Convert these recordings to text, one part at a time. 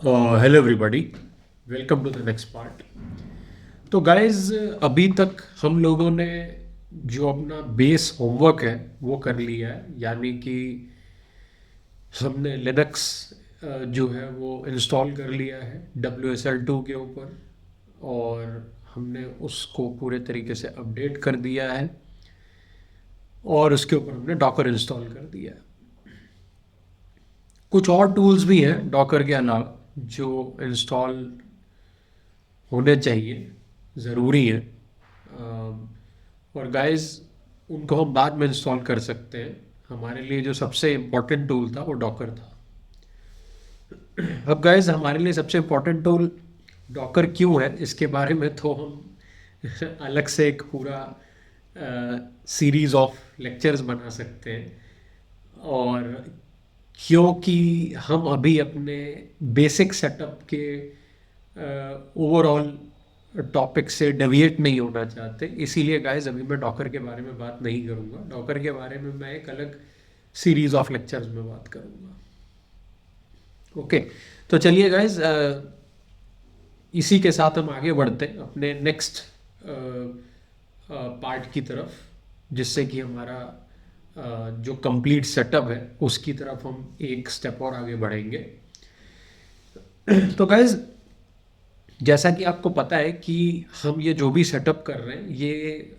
Hello everybody, welcome to the next part. तो guys, अभी तक हम लोगों ने जो अपना बेस होमवर्क है वो कर लिया है, यानी कि हमने लिनक्स जो है वो इंस्टॉल कर लिया है WSL2 के ऊपर, और हमने उसको पूरे तरीके से अपडेट कर दिया है, और उसके ऊपर हमने डॉकर इंस्टॉल कर दिया है। कुछ और टूल्स भी हैं डॉकर के अलावा जो इंस्टॉल होने चाहिए, ज़रूरी है। और गाइस, उनको हम बाद में इंस्टॉल कर सकते हैं। हमारे लिए जो सबसे इम्पोर्टेंट टूल था वो डॉकर था। अब गाइस, हमारे लिए सबसे इम्पोर्टेंट टूल डॉकर क्यों है, इसके बारे में तो हम अलग से एक पूरा सीरीज ऑफ लेक्चर्स बना सकते हैं। और क्योंकि हम अभी अपने बेसिक सेटअप के ओवरऑल टॉपिक से डेविएट नहीं होना चाहते, इसीलिए गाइस अभी मैं डॉकर के बारे में बात नहीं करूंगा। डॉकर के बारे में मैं एक अलग सीरीज ऑफ लेक्चर्स में बात करूंगा। ओके, तो चलिए गाइस, इसी के साथ हम आगे बढ़ते हैं अपने नेक्स्ट पार्ट की तरफ, जिससे कि हमारा जो कंप्लीट सेटअप है उसकी तरफ हम एक स्टेप और आगे बढ़ेंगे। तो गाइस, जैसा कि आपको पता है कि हम ये जो भी सेटअप कर रहे हैं ये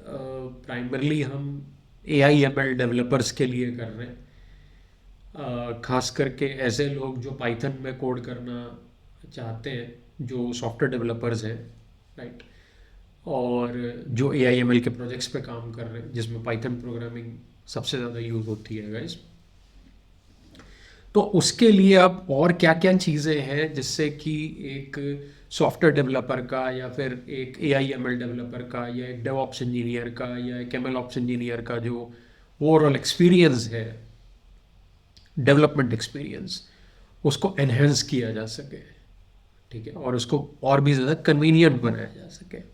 प्राइमरली हम AI/ML डेवलपर्स के लिए कर रहे हैं। खास करके ऐसे लोग जो पाइथन में कोड करना चाहते हैं, जो सॉफ्टवेयर डेवलपर्स हैं, राइट, और जो AI/ML के प्रोजेक्ट्स पे काम कर रहे हैं जिसमें पाइथन प्रोग्रामिंग सबसे ज़्यादा यूज़ होती है गाइस। तो उसके लिए अब और क्या क्या चीज़ें हैं जिससे कि एक सॉफ्टवेयर डेवलपर का, या फिर एक AI/ML डेवलपर का, या एक डेवऑप्स इंजीनियर का, या एक MLOps इंजीनियर का जो ओवरऑल एक्सपीरियंस है, डेवलपमेंट एक्सपीरियंस, उसको एनहेंस किया जा सके, ठीक है, और उसको और भी ज़्यादा कन्वीनियंट बनाया जा सके।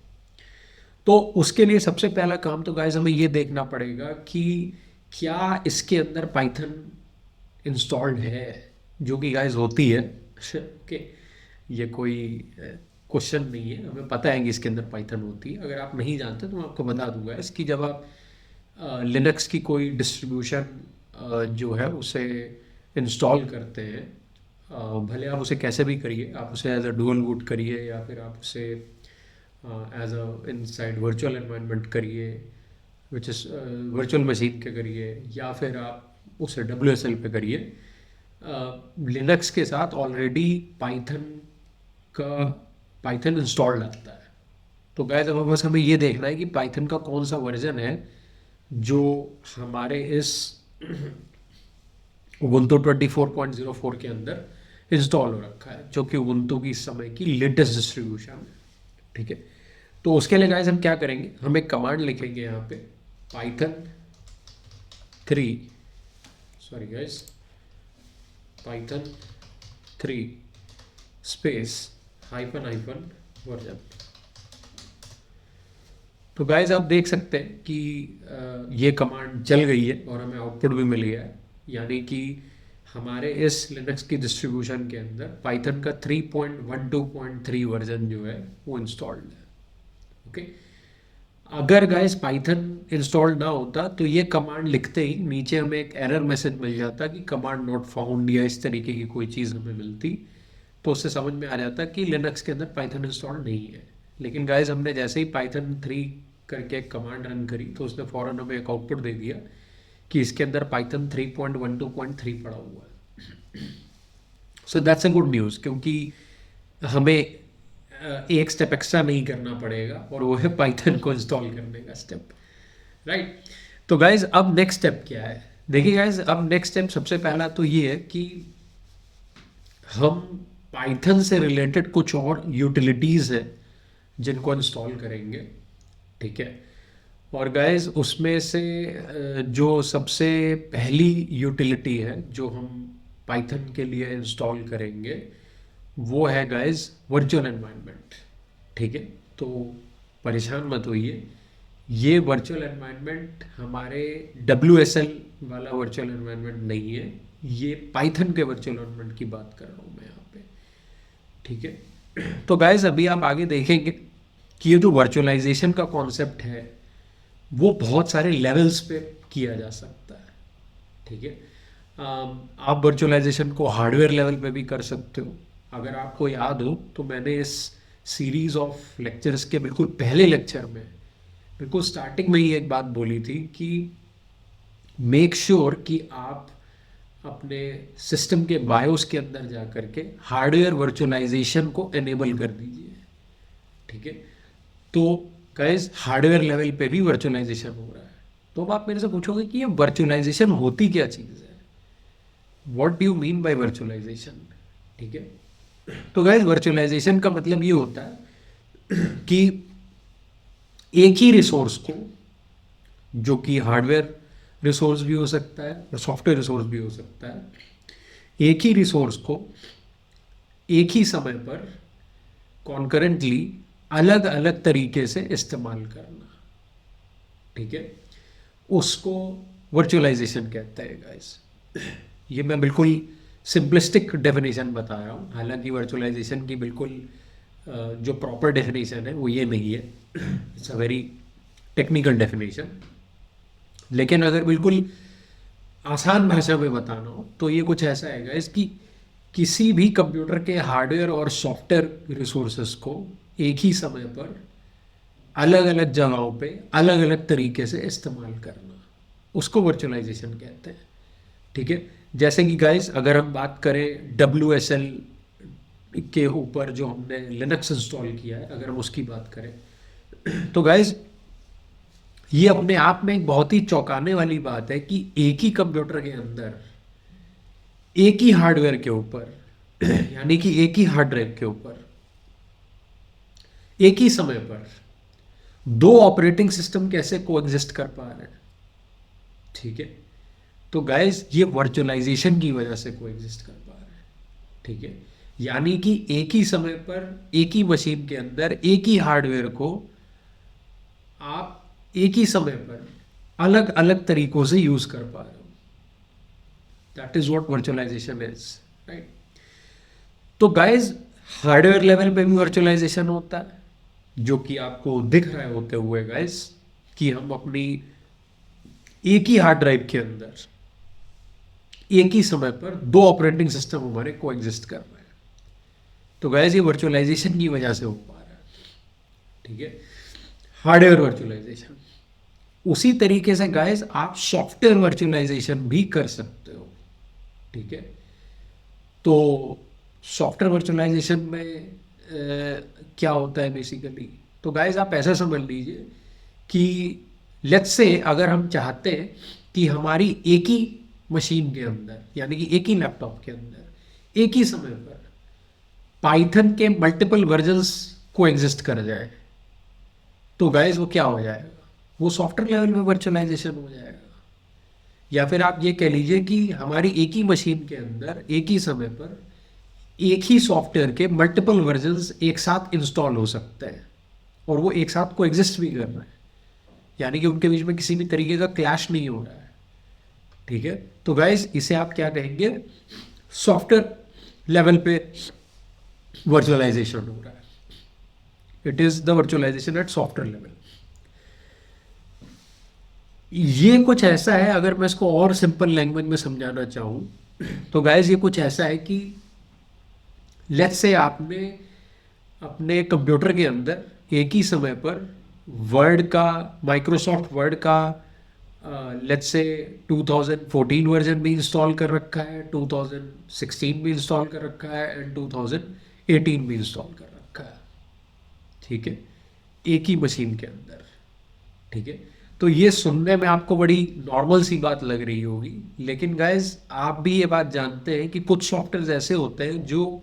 तो उसके लिए सबसे पहला काम तो गाइस हमें ये देखना पड़ेगा कि क्या इसके अंदर पाइथन इंस्टॉल्ड है, जो कि गाइस होती है। ओके, ये कोई क्वेश्चन नहीं है, हमें पता है कि इसके अंदर पाइथन होती है। अगर आप नहीं जानते तो मैं आपको बता दूंगा इसकी, जब आप लिनक्स की कोई डिस्ट्रीब्यूशन जो है उसे इंस्टॉल करते हैं, भले आप उसे कैसे भी करिए, आप उसे एज अ डुअल बूट करिए, या फिर आप उसे as a inside virtual environment करिए, विच इज़ वर्चुअल मशीन के करिए, या फिर आप उसे WSL पे करिए, लिनक्स के साथ ऑलरेडी पाइथन का पाइथन इंस्टॉल्ड आता है। तो गाइस, अब बस हमें ये देखना है कि पाइथन का कौन सा वर्जन है जो हमारे इस उबुंटू 24.04 के अंदर इंस्टॉल हो रखा है, जो कि उबुंटू की इस समय की लेटेस्ट डिस्ट्रीब्यूशन है, ठीक है। तो उसके लिए गाइस हम क्या करेंगे, हम एक कमांड लिखेंगे यहाँ पे, Python 3, sorry guys, Python 3 space hyphen hyphen version. तो गाइस, आप देख सकते हैं कि ये कमांड चल गई है और हमें आउटपुट भी मिल गया है, यानी कि हमारे इस लिनक्स की डिस्ट्रीब्यूशन के अंदर पाइथन का 3.12.3 वर्जन जो है वो इंस्टॉल्ड है। ओके, अगर गाइस पाइथन इंस्टॉल्ड ना होता तो ये कमांड लिखते ही नीचे हमें एक एरर मैसेज मिल जाता कि कमांड नॉट फाउंड, या इस तरीके की कोई चीज़ हमें मिलती, तो उससे समझ में आ जाता कि लिनक्स के अंदर पाइथन इंस्टॉल्ड नहीं है। लेकिन गाइस, हमने जैसे ही पाइथन 3 करके एक कमांड रन करी तो उसने फ़ौरन हमें एक आउटपुट दे दिया कि इसके अंदर पाइथन 3.12.3 पड़ा हुआ है। So that's a good news, क्योंकि हमें एक स्टेप एक्स्ट्रा नहीं करना पड़ेगा, और वो है पाइथन को इंस्टॉल करने का स्टेप, राइट। तो गाइज, अब नेक्स्ट स्टेप क्या है? देखिए गाइज, अब नेक्स्ट स्टेप सबसे पहला तो ये है कि हम पाइथन से रिलेटेड कुछ और यूटिलिटीज़ हैं जिनको इंस्टॉल करेंगे, ठीक है। और गाइज, उसमें से जो सबसे पहली यूटिलिटी है जो हम पाइथन के लिए इंस्टॉल करेंगे वो है गाइज वर्चुअल एनवायरनमेंट, ठीक है। तो परेशान मत होइए, ये वर्चुअल एनवायरनमेंट हमारे WSL वाला वर्चुअल एनवायरनमेंट नहीं है, ये पाइथन के वर्चुअल एनवायरनमेंट की बात कर रहा हूँ मैं यहाँ पे। ठीक है। तो गाइज अभी आप आगे देखेंगे कि ये जो वर्चुअलाइजेशन का कॉन्सेप्ट है वो बहुत सारे लेवल्स पे किया जा सकता है। ठीक है। आप वर्चुअलाइजेशन को हार्डवेयर लेवल पे भी कर सकते हो। अगर आपको याद हो तो मैंने इस सीरीज ऑफ लेक्चर्स के बिल्कुल पहले लेक्चर में बिल्कुल स्टार्टिंग में ही एक बात बोली थी कि मेक श्योर कि आप अपने सिस्टम के बायोस के अंदर जा करके हार्डवेयर वर्चुअलाइजेशन को एनेबल कर दीजिए। ठीक है। तो गाइस हार्डवेयर लेवल पे भी वर्चुअलाइजेशन हो रहा है। तो अब आप मेरे से पूछोगे कि ये वर्चुअलाइजेशन होती क्या चीज़ है, what do you mean by virtualization. ठीक है। तो गाइस वर्चुअलाइजेशन का मतलब ये होता है कि एक ही रिसोर्स को, जो कि हार्डवेयर रिसोर्स भी हो सकता है और सॉफ्टवेयर रिसोर्स भी हो सकता है, एक ही रिसोर्स को एक ही समय पर कॉन्करेंटली अलग अलग तरीके से इस्तेमाल करना। ठीक है। उसको वर्चुअलाइजेशन कहते हैं गाइस। ये मैं बिल्कुल सिंपलिस्टिक डेफिनेशन बता रहा हूँ, हालांकि वर्चुअलाइजेशन की बिल्कुल जो प्रॉपर डेफिनेशन है वो ये नहीं है। It's a very technical definition. लेकिन अगर बिल्कुल आसान भाषा में बताना हो तो ये कुछ ऐसा है गाइस कि किसी भी कंप्यूटर के हार्डवेयर और सॉफ्टवेयर रिसोर्सेस को एक ही समय पर अलग अलग जगहों पे अलग अलग तरीके से इस्तेमाल करना, उसको वर्चुअलाइजेशन कहते हैं। ठीक है। जैसे कि गाइस अगर हम बात करें WSL के ऊपर जो हमने लिनक्स इंस्टॉल किया है, अगर हम उसकी बात करें तो गाइस ये अपने आप में एक बहुत ही चौंकाने वाली बात है कि एक ही कंप्यूटर के अंदर एक ही हार्डवेयर के ऊपर यानी कि एक ही हार्ड ड्राइव के ऊपर एक ही समय पर दो ऑपरेटिंग सिस्टम कैसे कोएग्जिस्ट कर पा रहे हैं। ठीक है। तो गाइस ये वर्चुअलाइजेशन की वजह से कोएग्जिस्ट कर पा रहे हैं। ठीक है। यानी कि एक ही समय पर एक ही मशीन के अंदर एक ही हार्डवेयर को आप एक ही समय पर अलग अलग तरीकों से यूज कर पा रहे हो। That is what virtualization is, right. तो गाइस हार्डवेयर लेवल पे भी वर्चुअलाइजेशन होता है, जो कि आपको दिख रहा है होते हुए गाइस कि हम अपनी एक ही हार्ड ड्राइव के अंदर एक ही समय पर दो ऑपरेटिंग सिस्टम हमारे को एग्जिस्ट कर रहे हैं। तो गाइस ये वर्चुअलाइजेशन की वजह से हो पा रहा है। ठीक है। Hardware virtualization. उसी तरीके से गाइस आप सॉफ्टवेयर वर्चुअलाइजेशन भी कर सकते हो। ठीक है। तो सॉफ्टवेयर वर्चुअलाइजेशन में क्या होता है बेसिकली, तो गाइस आप ऐसा समझ लीजिए कि लेट्स से अगर हम चाहते हैं कि हमारी एक ही मशीन के अंदर यानी कि एक ही लैपटॉप के अंदर एक ही समय पर पाइथन के मल्टीपल वर्जन्स को एग्जिस्ट कर जाए, तो गाइस वो क्या हो जाएगा, वो सॉफ्टवेयर लेवल में वर्चुअलाइजेशन हो जाएगा। या फिर आप ये कह लीजिए कि हमारी एक ही मशीन के अंदर एक ही समय पर एक ही सॉफ्टवेयर के मल्टीपल वर्जन्स एक साथ इंस्टॉल हो सकते हैं और वो एक साथ को एग्जिस्ट भी कर रहे हैं, यानी कि उनके बीच में किसी भी तरीके का क्लैश नहीं हो रहा है। ठीक है। तो गाइस इसे आप क्या कहेंगे, सॉफ्टवेयर लेवल पे वर्चुअलाइजेशन हो रहा है। It is the virtualization at software level. ये कुछ ऐसा है, अगर मैं इसको और सिंपल लैंग्वेज में समझाना चाहूँ तो गाइस ये कुछ ऐसा है कि लेट्स से आपने अपने कंप्यूटर के अंदर एक ही समय पर वर्ड का, माइक्रोसॉफ्ट वर्ड का लेट्स से 2014 वर्जन भी इंस्टॉल कर रखा है, 2016 भी इंस्टॉल कर रखा है एंड 2018 भी इंस्टॉल कर रखा है। ठीक है। एक ही मशीन के अंदर। ठीक है। तो ये सुनने में आपको बड़ी नॉर्मल सी बात लग रही होगी, लेकिन गाइज आप भी ये बात जानते हैं कि कुछ सॉफ्टवेयर ऐसे होते हैं जो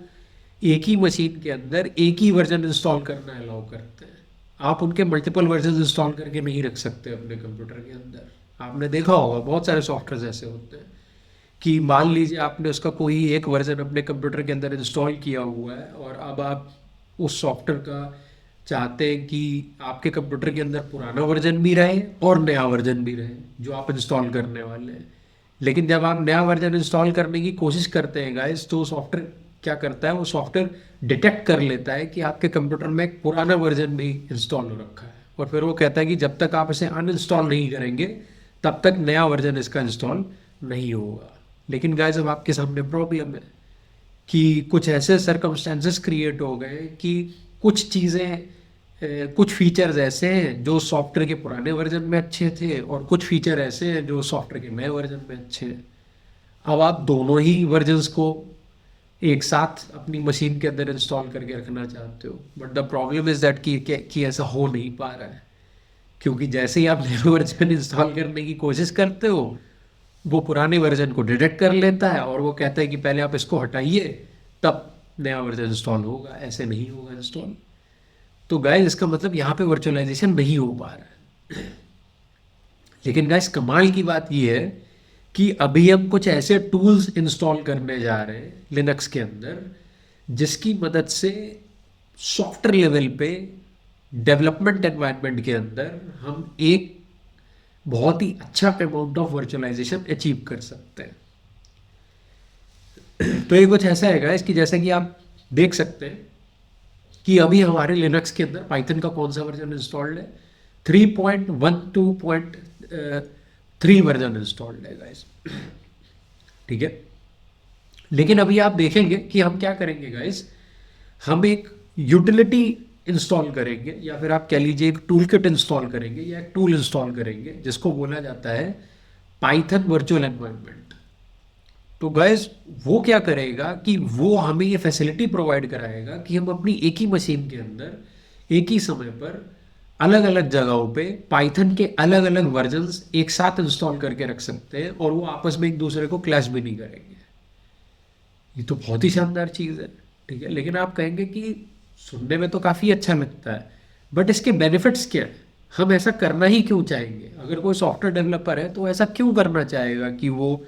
एक ही मशीन के अंदर एक ही वर्जन इंस्टॉल करना अलाउ करते हैं। आप उनके मल्टीपल वर्जन इंस्टॉल करके नहीं रख सकते अपने कंप्यूटर के अंदर। आपने देखा होगा बहुत सारे सॉफ्टवेयर ऐसे होते हैं कि मान लीजिए आपने उसका कोई एक वर्जन अपने कंप्यूटर के अंदर इंस्टॉल किया हुआ है और अब आप उस सॉफ्टवेयर का चाहते हैं कि आपके कंप्यूटर के अंदर पुराना वर्जन भी रहे और नया वर्जन भी रहे जो आप इंस्टॉल करने वाले हैं। लेकिन जब आप नया वर्जन इंस्टॉल करने की कोशिश करते हैं गाइस तो सॉफ्टवेयर क्या करता है, वो सॉफ्टवेयर डिटेक्ट कर लेता है कि आपके कंप्यूटर में एक पुराना वर्जन भी इंस्टॉल हो रखा है, और फिर वो कहता है कि जब तक आप इसे अनइंस्टॉल नहीं करेंगे तब तक नया वर्जन इसका इंस्टॉल नहीं होगा। लेकिन गाइस अब आपके सामने प्रॉब्लम है कि कुछ ऐसे सर्कमस्टेंसेस क्रिएट हो गए कि कुछ चीज़ें, कुछ फीचर्स ऐसे हैं जो सॉफ्टवेयर के पुराने वर्जन में अच्छे थे, और कुछ फीचर ऐसे हैं जो सॉफ्टवेयर के नए वर्जन में अच्छे हैं। अब आप दोनों ही वर्जन्स को एक साथ अपनी मशीन के अंदर इंस्टॉल करके रखना चाहते हो, but the problem is that कि ऐसा हो नहीं पा रहा है, क्योंकि जैसे ही आप नए वर्जन इंस्टॉल करने की कोशिश करते हो वो पुराने वर्जन को डिटेक्ट कर लेता है और वो कहता है कि पहले आप इसको हटाइए तब नया वर्जन इंस्टॉल होगा, ऐसे नहीं होगा इंस्टॉल। तो गाइस इसका मतलब यहाँ पे वर्चुअलाइजेशन नहीं हो पा रहा है। लेकिन गाइस कमाल की बात ये है कि अभी हम कुछ ऐसे टूल्स इंस्टॉल करने जा रहे हैं लिनक्स के अंदर जिसकी मदद से सॉफ्टवेयर लेवल पे डेवलपमेंट एनवायरनमेंट के अंदर हम एक बहुत ही अच्छा अमाउंट ऑफ वर्चुअलाइजेशन अचीव कर सकते हैं। तो ये कुछ ऐसा है गाइस कि जैसे कि आप देख सकते हैं कि अभी हमारे लिनक्स के अंदर पाइथन का कौन सा वर्जन इंस्टॉल्ड है, 3.12.3 वर्जन इंस्टॉल्ड है गाइस। ठीक है, लेकिन अभी आप देखेंगे कि हम क्या करेंगे गाइस, हम एक यूटिलिटी इंस्टॉल करेंगे या फिर आप कह लीजिए एक टूल किट इंस्टॉल करेंगे या एक टूल इंस्टॉल करेंगे जिसको बोला जाता है पाइथन वर्चुअल एनवायरनमेंट। तो गाइस वो क्या करेगा कि वो हमें ये फैसिलिटी प्रोवाइड कराएगा कि हम अपनी एक ही मशीन के अंदर एक ही समय पर अलग अलग जगहों पे पाइथन के अलग अलग वर्जन्स एक साथ इंस्टॉल करके रख सकते हैं और वो आपस में एक दूसरे को क्लैश भी नहीं करेंगे। ये तो बहुत ही शानदार चीज़ है। ठीक है, लेकिन आप कहेंगे कि सुनने में तो काफ़ी अच्छा लगता है, बट इसके बेनिफिट्स क्या है, हम ऐसा करना ही क्यों चाहेंगे? अगर कोई सॉफ्टवेयर डेवलपर है तो ऐसा क्यों करना चाहेगा कि वो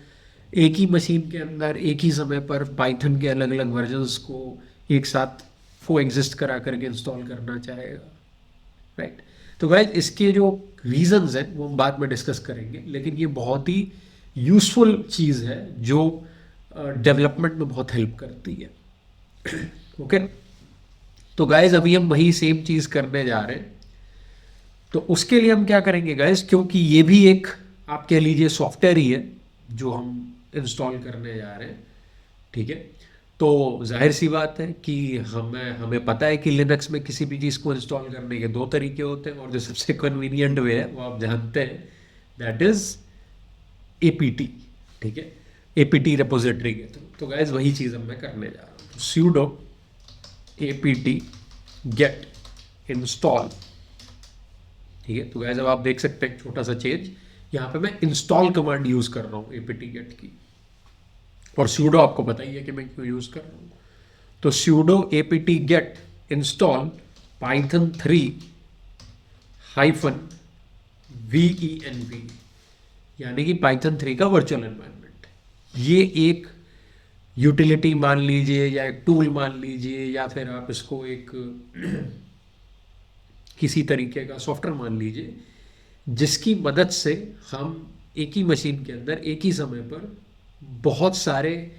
एक ही मशीन के अंदर एक ही समय पर पाइथन के अलग अलग वर्जन्स को एक साथ को एग्जिस्ट करा करके इंस्टॉल करना चाहेगा, राइट? तो गाइस इसके जो रीजंस हैं वो हम बाद में डिस्कस करेंगे, लेकिन ये बहुत ही यूजफुल चीज़ है जो डेवलपमेंट में बहुत हेल्प करती है। ओके, तो गाइज अभी हम वही सेम चीज़ करने जा रहे हैं। तो उसके लिए हम क्या करेंगे गाइज, क्योंकि ये भी एक आप कह लीजिए सॉफ्टवेयर ही है जो हम इंस्टॉल करने जा रहे हैं। ठीक है, तो जाहिर सी बात है कि हमें पता है कि लिनक्स में किसी भी चीज़ को इंस्टॉल करने के दो तरीके होते हैं और जो सबसे कन्वीनियंट वे है वो आप जानते हैं, दैट इज़ APT। ठीक है, APT रेपोजिटरी के थ्रू। तो गाइज वही चीज़ अब मैं करने जा रहा हूँ, sudo apt get install। ठीक है, तो गाइज अब आप देख सकते हैं छोटा सा चेंज, यहाँ पे मैं इंस्टॉल कमांड यूज़ कर रहा हूँ apt get की, और sudo आपको पता ही है कि मैं क्यों यूज़ कर रहा हूँ। तो sudo apt get install python 3 hyphen venv, यानी कि पाइथन 3 का वर्चुअल एनवायरनमेंट। ये एक यूटिलिटी मान लीजिए या एक टूल मान लीजिए या फिर आप इसको एक किसी तरीके का सॉफ्टवेयर मान लीजिए जिसकी मदद से हम एक ही मशीन के अंदर एक ही समय पर बहुत सारे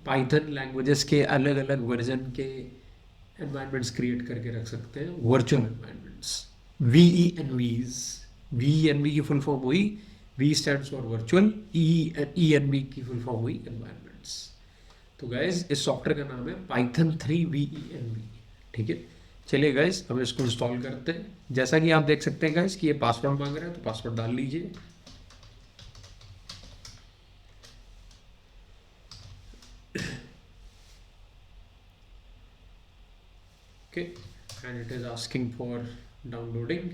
पाइथन लैंग्वेजेस के अलग अलग वर्जन के एनवायरनमेंट्स क्रिएट करके रख सकते हैं, वर्चुअल एनवायरनमेंट्स, VENVs। VENV की फुल फॉर्म हुई, V stands for virtual, ENV की फुल फॉर्म हुई एनवायरनमेंट्स। तो गाइज इस सॉफ्टवेयर का नाम है पाइथन 3 VENV। ठीक है, चलिए गाइज हम इसको इंस्टॉल करते हैं। जैसा कि आप देख सकते हैं गाइज कि ये पासवर्ड मांग रहा है, तो पासवर्ड डाल लीजिए। Okay, and it is asking for downloading.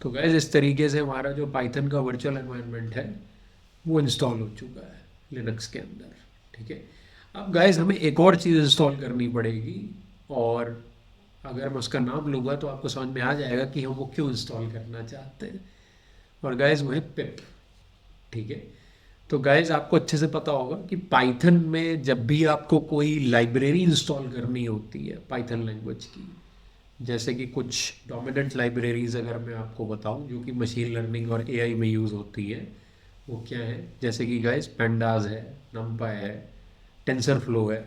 तो गाइज इस तरीके से हमारा जो पाइथन का वर्चुअल एनवायरनमेंट है वो इंस्टॉल हो चुका है लिनक्स के अंदर। ठीक है, अब गाइज हमें एक और चीज़ इंस्टॉल करनी पड़ेगी, और अगर मैं उसका नाम लूँगा तो आपको समझ में आ जाएगा कि हम वो क्यों इंस्टॉल करना चाहते हैं। और गाइज वो है पिप। ठीक है, तो गाइज आपको अच्छे से पता होगा कि पाइथन में जब भी आपको कोई लाइब्रेरी इंस्टॉल करनी होती है पाइथन लैंग्वेज की, जैसे कि कुछ डोमिनेंट लाइब्रेरीज अगर मैं आपको बताऊं जो कि मशीन लर्निंग और AI में यूज़ होती है, वो क्या है, जैसे कि गाइस पेंडास है, नमपाई है, टेंसर फ्लो है,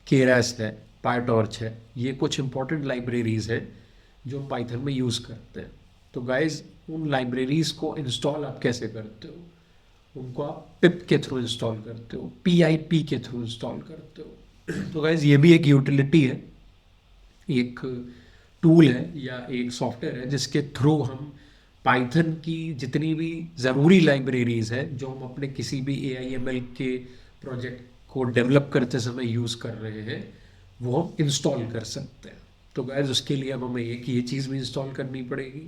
केरास है, पायटॉर्च है, ये कुछ इंपॉर्टेंट लाइब्रेरीज हैं जो पाइथन में यूज़ करते हैं। तो गाइस उन लाइब्रेरीज को इंस्टॉल आप कैसे करते हो, उनको आप पिप के थ्रू इंस्टॉल करते हो, PIP के थ्रू इंस्टॉल करते हो। तो गाइस ये भी एक यूटिलिटी है, एक टूल है या एक सॉफ्टवेयर है जिसके थ्रू हम पाइथन की जितनी भी ज़रूरी लाइब्रेरीज है जो हम अपने किसी भी AIML के प्रोजेक्ट को डेवलप करते समय यूज़ कर रहे हैं वो हम इंस्टॉल कर सकते हैं। तो गाइस उसके लिए अब हमें एक ये चीज़ भी इंस्टॉल करनी पड़ेगी।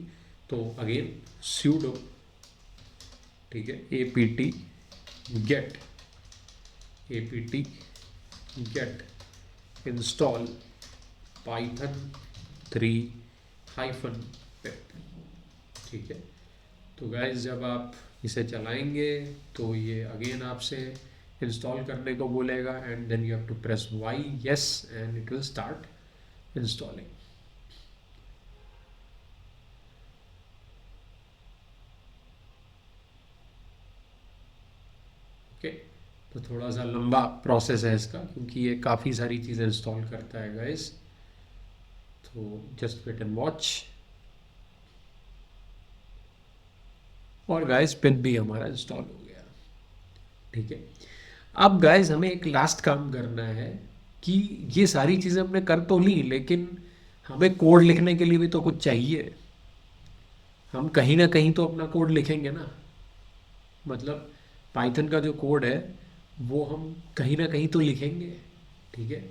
तो अगेन sudo, ठीक है, apt get install python 3 hyphen pip, ठीक है। तो गाइस जब आप इसे चलाएंगे तो ये अगेन आपसे इंस्टॉल करने को बोलेगा and then you have to press Y yes and it will start installing. Okay, तो थोड़ा सा लंबा प्रोसेस है इसका क्योंकि ये काफ़ी सारी चीज़ें इंस्टॉल करता है गाइस। तो जस्ट वेट एंड वॉच। और गाइस पिन भी हमारा इंस्टॉल हो गया, ठीक है। अब गाइस हमें एक लास्ट काम करना है कि ये सारी चीज़ें हमने कर तो ली लेकिन हमें कोड लिखने के लिए भी तो कुछ चाहिए। हम कहीं ना कहीं तो अपना कोड लिखेंगे ना, मतलब पाइथन का जो कोड है वो हम कहीं ना कहीं तो लिखेंगे, ठीक है।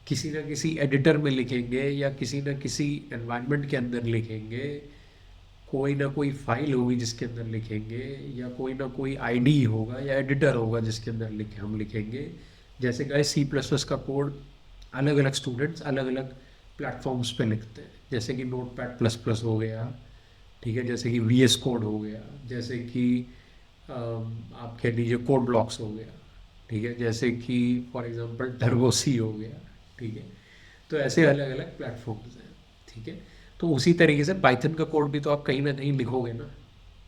किसी ना किसी एडिटर में लिखेंगे या किसी ना किसी एनवायरनमेंट के अंदर लिखेंगे, कोई ना कोई फाइल होगी जिसके अंदर लिखेंगे, या कोई ना कोई आईडी होगा या एडिटर होगा जिसके अंदर हम लिखेंगे। जैसे गाइस C++ का कोड अलग अलग स्टूडेंट्स अलग अलग प्लेटफॉर्म्स पे लिखते हैं, जैसे कि Notepad++ हो गया, ठीक है, जैसे कि VS कोड हो गया, जैसे कि आप कह लीजिए कोड ब्लॉक्स हो गया, ठीक है, जैसे कि फॉर एग्जांपल टर्बो सी हो गया, ठीक है। तो ऐसे अलग अलग प्लेटफॉर्म्स हैं, ठीक है। तो उसी तरीके से पाइथन का कोड भी तो आप कहीं ना कहीं लिखोगे ना,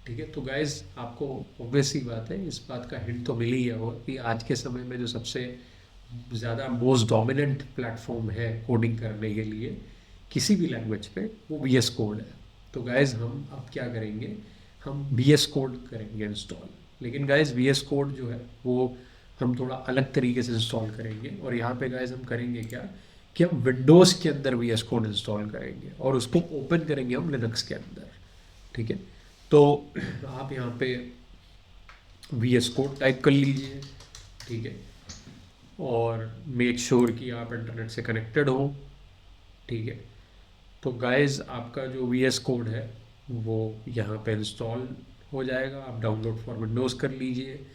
ठीक है। तो गाइज आपको ऑब्वियस सी बात है, इस बात का हिंट तो मिल ही गया होगा कि आज के समय में जो सबसे ज़्यादा मोस्ट डोमिनेंट प्लेटफॉर्म है कोडिंग करने के लिए किसी भी लैंग्वेज पे वो VS कोड है। तो गाइज हम अब क्या करेंगे, हम VS कोड करेंगे इंस्टॉल। लेकिन गाइज VS कोड जो है वो हम थोड़ा अलग तरीके से इंस्टॉल करेंगे, और यहाँ पे गाइज हम करेंगे क्या कि हम विंडोज़ के अंदर VS कोड इंस्टॉल करेंगे और उसको ओपन करेंगे हम लिनक्स के अंदर, ठीक है। तो आप यहाँ पे VS कोड टाइप कर लीजिए, ठीक है, और मेक श्योर कि आप इंटरनेट से कनेक्टेड हो, ठीक है। तो गाइस आपका जो VS कोड है वो यहाँ पे इंस्टॉल हो जाएगा, आप डाउनलोड फॉर विंडोज़ कर लीजिए।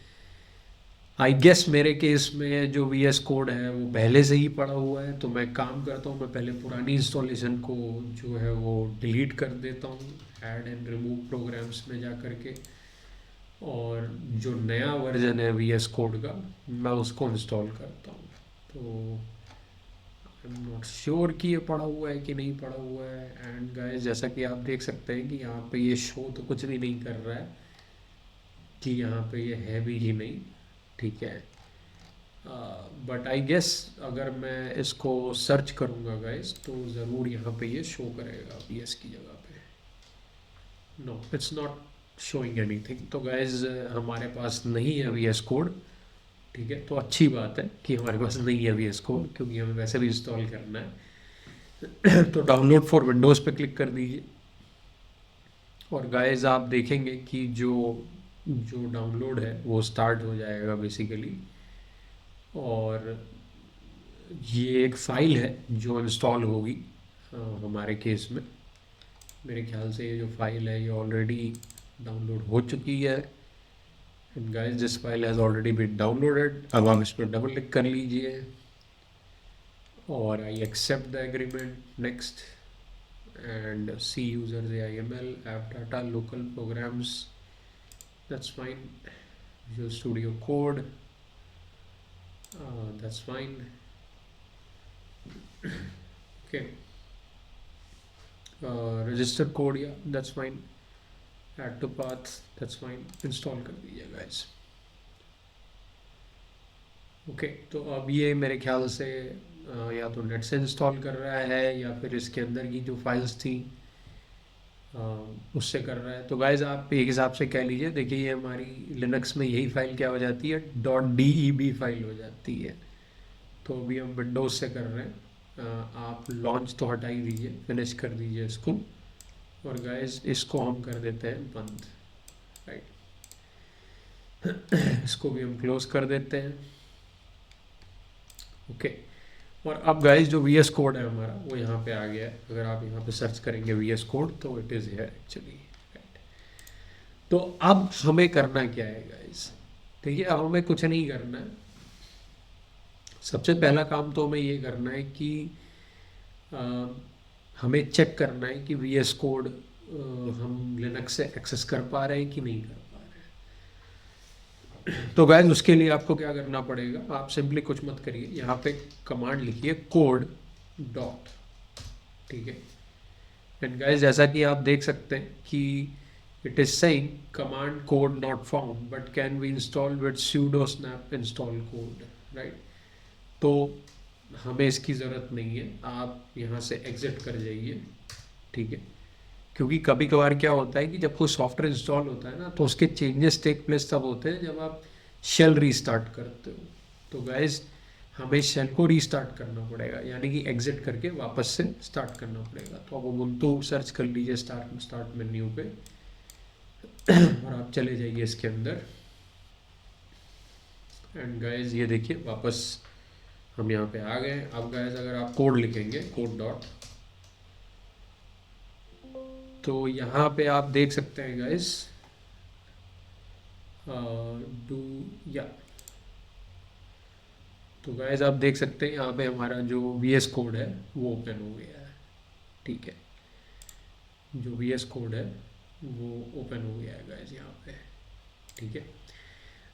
आई गेस मेरे केस में जो VS कोड है वो पहले से ही पड़ा हुआ है, तो मैं काम करता हूँ, मैं पहले पुरानी इंस्टॉलेशन को जो है वो डिलीट कर देता हूँ ऐड एंड रिमूव प्रोग्राम्स में जा कर के, और जो नया वर्जन है VS कोड का मैं उसको इंस्टॉल करता हूँ। तो आई एम नॉट श्योर कि ये पड़ा हुआ है कि नहीं पड़ा हुआ है। एंड गाइस जैसा कि आप देख सकते हैं कि यहाँ पे ये शो तो कुछ भी नहीं कर रहा है कि यहाँ पे ये है भी ही नहीं, ठीक है। बट आई गेस अगर मैं इसको सर्च करूँगा गाइस तो ज़रूर यहाँ पे ये शो करेगा VS की जगह पे। No it's not showing anything. तो गाइस हमारे पास नहीं है VS कोड, ठीक है। तो अच्छी बात है कि हमारे पास नहीं है VS कोड क्योंकि हमें वैसे भी इंस्टॉल करना है। तो डाउनलोड फॉर विंडोज़ पे क्लिक कर दीजिए, और गाइस आप देखेंगे कि जो जो डाउनलोड है वो स्टार्ट हो जाएगा बेसिकली। और ये एक फ़ाइल है जो इंस्टॉल होगी हमारे केस में। मेरे ख्याल से ये जो फाइल है ये ऑलरेडी डाउनलोड हो चुकी है। And guys this file has already been downloaded. अब आप इस पर डबल क्लिक कर लीजिए और I accept the agreement, next, and C users AIML app data local programs, that's fine. Visual Studio Code, that's fine. Okay, register code, yeah, that's fine. Add to path, that's fine, install कर दीजिए guys. Okay, तो अब ये मेरे ख्याल से या तो नेट से इंस्टॉल कर रहा है या फिर इसके अंदर की जो फाइल्स थी उससे कर रहा है। तो गाइज आप एक हिसाब से कह लीजिए, देखिए ये हमारी लिनक्स में यही फाइल क्या हो जाती है, .deb फाइल हो जाती है। तो अभी हम विंडोज से कर रहे हैं। आप लॉन्च तो हटा ही दीजिए, फिनिश कर दीजिए इसको, और गाइज इसको हम कर देते हैं बंद, राइट। इसको भी हम क्लोज कर देते हैं। ओके, और अब गाइज जो वी एस कोड है हमारा वो यहाँ पे आ गया है। अगर आप यहाँ पे सर्च करेंगे वी एस कोड तो it is here actually, right. तो अब हमें करना क्या है गाइज, ठीक है, अब हमें कुछ नहीं करना है। सबसे पहला काम तो हमें ये करना है कि हमें चेक करना है कि वी एस कोड हम लिनक्स से एक्सेस कर पा रहे हैं कि नहीं कर पा रहे हैं। तो गाइज उसके लिए आपको क्या करना पड़ेगा, आप सिंपली कुछ मत करिए, यहाँ पे कमांड लिखिए कोड डॉट, ठीक है। एंड गाइज जैसा कि आप देख सकते हैं कि it is saying command code not found but can be install with sudo snap install code, right. तो हमें इसकी ज़रूरत नहीं है, आप यहाँ से एग्जिट कर जाइए, ठीक है। क्योंकि कभी कभार क्या होता है कि जब कोई सॉफ्टवेयर इंस्टॉल होता है ना तो उसके चेंजेस टेक प्लेस तब होते हैं जब आप शेल रीस्टार्ट करते हो। तो गाइज हमें शेल को रीस्टार्ट करना पड़ेगा, यानी कि एग्जिट करके वापस से स्टार्ट करना पड़ेगा। तो आप उबुंटू सर्च कर लीजिए स्टार्ट मेन्यू पे और आप चले जाइए इसके अंदर। एंड गाइज ये देखिए वापस हम यहाँ पे आ गए। अब गाइज अगर आप कोड लिखेंगे कोड डॉट, तो यहाँ पे आप देख सकते हैं गाइज डू या, तो गाइज आप देख सकते हैं यहाँ पे हमारा जो वी एस कोड है वो ओपन हो गया है, ठीक है। जो वी एस कोड है वो ओपन हो गया है गाइज यहाँ पे, ठीक है।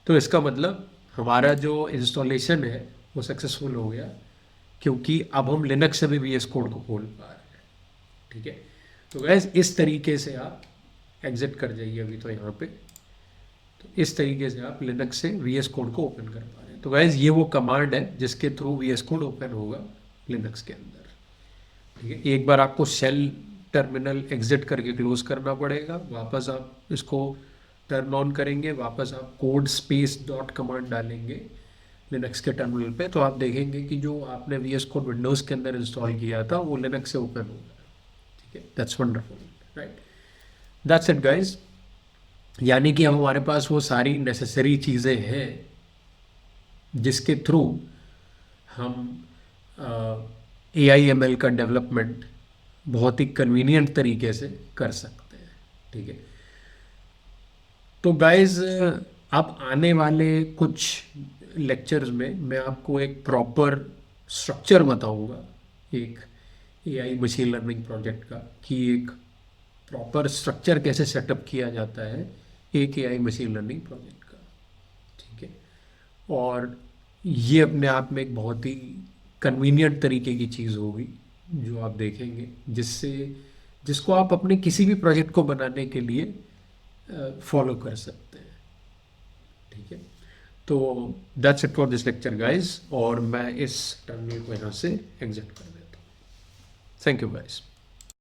तो इसका मतलब हमारा जो इंस्टॉलेशन है वो सक्सेसफुल हो गया, क्योंकि अब हम लिनक्स से भी वी एस कोड को खोल पा रहे हैं, ठीक है। तो गाइज इस तरीके से आप एग्जिट कर जाइए अभी तो यहाँ पे। तो इस तरीके से आप लिनक्स से वी एस कोड को ओपन कर पा रहे हैं। तो गाइज ये वो कमांड है जिसके through V S code open होगा लिनक्स के अंदर, ठीक है। एक बार आपको शेल टर्मिनल एग्जिट करके क्लोज करना पड़ेगा, वापस आप इसको टर्न ऑन करेंगे, वापस आप कोड स्पेस डॉट कमांड डालेंगे लिनक्स के टर्मिनल पे, तो आप देखेंगे कि जो आपने वी एस कोड विंडोज़ के अंदर इंस्टॉल किया था वो लिनक्स से ओपन होगा, ठीक है। That's wonderful, right. That's it guys, यानी कि हमारे पास वो सारी नेसेसरी चीज़ें हैं जिसके थ्रू हम AI/ML का डेवलपमेंट बहुत ही कन्वीनियंट तरीके से कर सकते हैं, ठीक है। तो गाइज अब आने वाले कुछ लेक्चर्स में मैं आपको एक प्रॉपर स्ट्रक्चर बताऊंगा एक AI मशीन लर्निंग प्रोजेक्ट का, कि एक प्रॉपर स्ट्रक्चर कैसे सेटअप किया जाता है एक AI मशीन लर्निंग प्रोजेक्ट का, ठीक है। और ये अपने आप में एक बहुत ही कन्वीनियंट तरीके की चीज़ होगी जो आप देखेंगे, जिसको आप अपने किसी भी प्रोजेक्ट को बनाने के लिए फॉलो कर सकते हैं, ठीक है। तो that's it for this lecture guys, और मैं इस टर्मिनल को यहाँ से एग्जिट कर देता हूँ। Thank you guys.